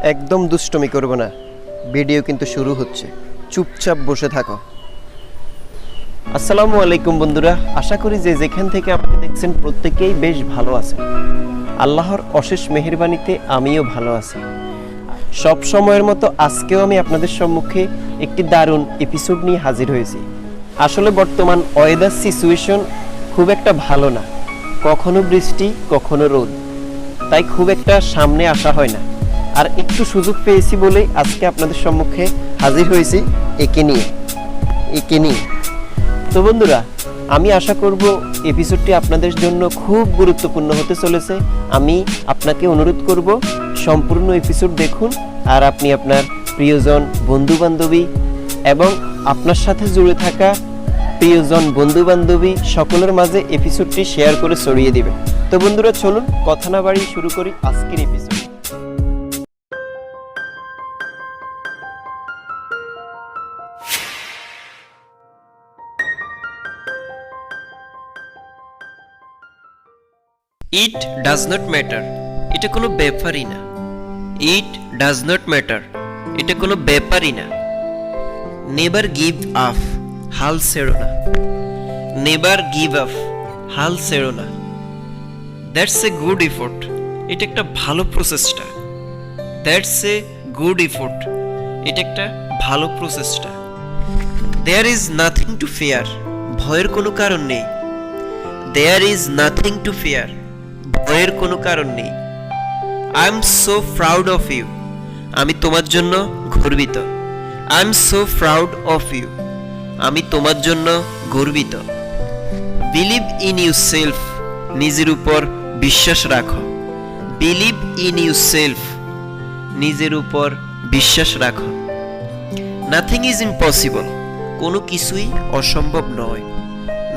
একদম দুষ্টমি করব না, ভিডিও কিন্তু শুরু হচ্ছে, চুপচাপ বসে থাকো। আসসালামু আলাইকুম বন্ধুরা, আশা করি যে যেখান থেকে আমাকে দেখছেন প্রত্যেকেই বেশ ভালো আছেন। আল্লাহর অশেষ মেহেরবানিতে আমিও ভালো আছি। সব সময়ের মতো আজকেও আমি আপনাদের সম্মুখে একটি দারুণ এপিসোড নিয়ে হাজির হয়েছি। আসলে বর্তমান ওয়েদার সিচুয়েশন খুব একটা ভালো না, কখনো বৃষ্টি কখনো রোদ, তাই খুব একটা সামনে আসা হয় না। আর একটু সুযোগ পেয়েছি বলেই আজকে আপনাদের সম্মুখে হাজির হয়েছি একে নিয়ে। তো বন্ধুরা, আমি আশা করব এপিসোডটি আপনাদের জন্য খুব গুরুত্বপূর্ণ হতে চলেছে। আমি আপনাকে অনুরোধ করব সম্পূর্ণ এপিসোড দেখুন, আর আপনি আপনার প্রিয়জন, বন্ধুবান্ধবী এবং আপনার সাথে জুড়ে থাকা প্রিয়জন, বন্ধুবান্ধবী সকলের মাঝে এপিসোডটি শেয়ার করে ছড়িয়ে দিবেন। তো বন্ধুরা, চলুন কথা না বাড়িয়ে শুরু করি আজকের episode. It does not matter, এটা কোনো ব্যাপারই না। ইট ডাজ নট ম্যাটার, এটা কোনো ব্যাপারই না। নেভার গিভ আপ, হাল ছেড়ো না। নেভার গিভ আপ, হাল ছেড়ো না। দ্যাটস এ গুড এফোর্ট, এটা একটা ভালো প্রচেষ্টা। দ্যাটস এ গুড এফোর্ট, এটা একটা ভালো প্রচেষ্টা। There is nothing to fear, ভয়ের কোনো কারণ নেই। There is nothing to fear, ভয়ের কোনো কারণ নেই। I am so proud of you, আমি তোমার জন্য গর্বিত। I am so proud of you, আমি তোমার জন্য গর্বিত। বিলিভ ইন ইউ সেলফ, নিজের উপর বিশ্বাস রাখো। বিলিভ ইন ইউ সেলফ, নিজের উপর বিশ্বাস রাখো। নাথিং ইজ ইম্পসিবল, কোনো কিছুই অসম্ভব নয়।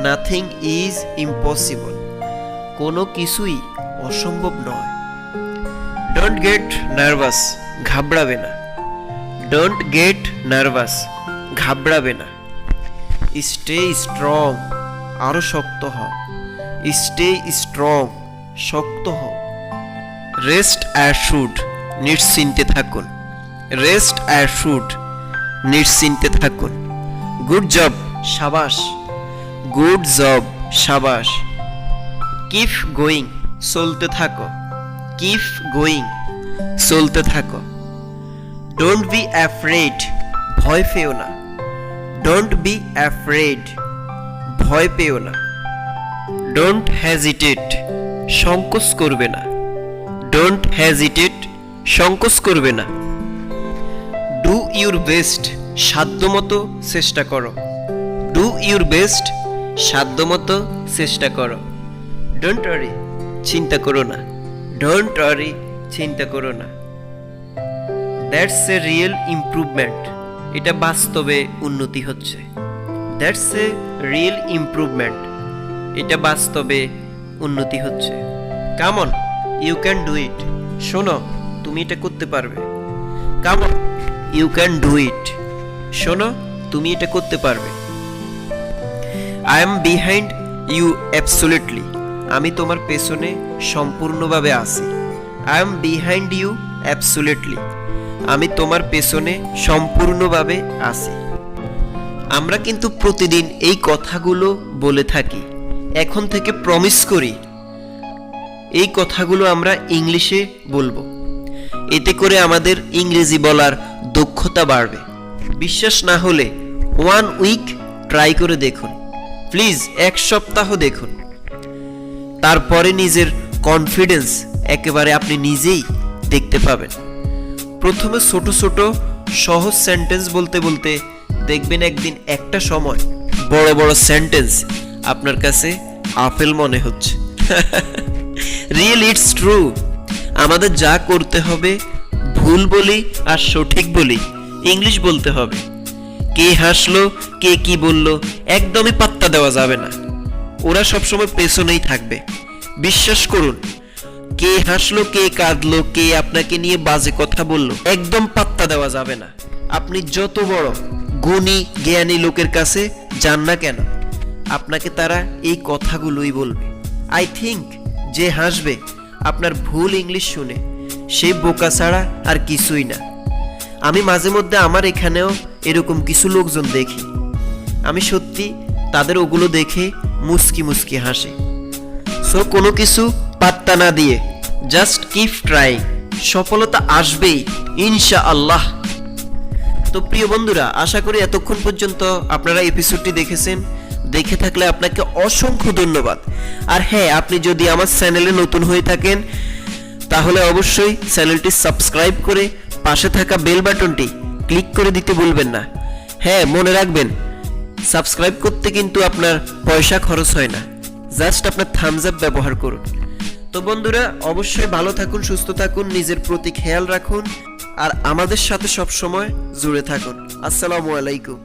নাথিং ইজ ইম্পসিবল, কোনো কিছুই অসম্ভব নয়। ডোন্ট গেট নার্ভাস, ঘাবড়াবে না। ডোন্ট গেট নার্ভাস, ঘাবড়াবে না। স্টে স্ট্রং, আরো শক্ত হও। স্টে স্ট্রং, শক্ত হও। রেস্ট অ্যাশুড, নিশ্চিন্তে থাকুন। রেস্ট অ্যাশুড, নিশ্চিন্তে থাকুন। গুড জব, সাবাস। গুড জব, সাবাস। কিপ গোয়িং, চলতে থাকো। কিপ গোয়িং, চলতে থাকো। ডোন্ট বি অ্যাফ্রেড, ভয় পেও না। ডোন্ট বি অ্যাফ্রেড, ভয় পেও না। ডোন্ট হেজিটেট, সংকোচ করবে না। ডোন্ট হেজিটেট, সংকোচ করবে না। ডু ইউর বেস্ট, সাধ্যমতো চেষ্টা করো। ডু ইউর বেস্ট, সাধ্যমতো চেষ্টা করো। ডোন্ট ওয়ারি, চিন্তা করো না। ডোন্ট ওয়ারি, চিন্তা করো না। দ্যাটস এ রিয়েল ইমপ্রুভমেন্ট, এটা বাস্তবে উন্নতি হচ্ছে। দ্যাটস এ রিয়েল ইমপ্রুভমেন্ট, এটা বাস্তবে উন্নতি হচ্ছে। Come on, you can do it, শোনো তুমি এটা করতে পারবে। Come on, you can do it, শোনো তুমি এটা করতে পারবে। I am behind you absolutely, আমি তোমার পেছনে সম্পূর্ণভাবে আছি। I am behind you absolutely, আমি তোমার পেছনে সম্পূর্ণভাবে আছি। আমরা কিন্তু প্রতিদিন এই কথাগুলো বলে থাকি। এখন থেকে প্রমিস করি এই কথাগুলো আমরা ইংলিশে বলবো। এতে করে আমাদের ইংরেজি বলার দক্ষতা বাড়বে। বিশ্বাস না হলে 1 উইক ট্রাই করে দেখুন, প্লিজ 1 সপ্তাহ দেখুন। তারপরে নিজের কনফিডেন্স একেবারে আপনি নিজেই দেখতে পাবেন। প্রথমে ছোট ছোট সহজ সেন্টেন্স বলতে বলতে দেখবেন একদিন একটা সময় বড় বড় সেন্টেন্স আপনার কাছে আপেল মনে হচ্ছে। Real, it's true. আমাদের যা করতে হবে ভুল বলি আর সঠিক বলি ইংলিশ বলতে হবে। কে হাসলো, কে কি বলল একদমই পাত্তা দেওয়া যাবে না। ওরা সবসময় পেছনেই থাকবে। বিশ্বাস করুন, কে হাসলো, কে কাঁদলো, কে আপনাকে নিয়ে বাজে কথা বলল একদম পাত্তা দেওয়া যাবে না। আপনি যত বড় গুণী জ্ঞানী লোকের কাছে যান না কেন, আপনাকে তারা এই কথাগুলোই বলবে। আই থিঙ্ক যে হাসবে আপনার ভুল ইংলিশ শুনে, সেই বোকা ছাড়া আর কিছুই না। আমি মাঝে মধ্যে আমার এখানেও এরকম কিছু লোকজন দেখি, আমি সত্যি তাদের ওগুলো দেখে মুস্কি মুস্কি হাসি। সো কোনো কিছু পাত্তা না দিয়ে জাস্ট কিপ ট্রাইং, সফলতা আসবেই ইনশাআল্লাহ। তো প্রিয় বন্ধুরা, আশা করি এতক্ষণ পর্যন্ত আপনারা এপিসোডটি দেখেছেন। দেখে থাকলে আপনাকে অসংখ্য ধন্যবাদ। আর হ্যাঁ, আপনি যদি আমার চ্যানেলে নতুন হয়ে থাকেন তাহলে অবশ্যই চ্যানেলটি সাবস্ক্রাইব করে পাশে থাকা বেল বাটনটি ক্লিক করে দিতে ভুলবেন না। হ্যাঁ, মনে রাখবেন সাবস্ক্রাইব করতে কিন্তু আপনার পয়সা খরচ হয় না, জাস্ট আপনার থামস আপ ব্যবহার করুন। তো বন্ধুরা, অবশ্যই ভালো থাকুন, সুস্থ থাকুন, নিজের প্রতি খেয়াল রাখুন আর আমাদের সাথে সব সময় জুড়ে থাকুন। আসসালামু আলাইকুম।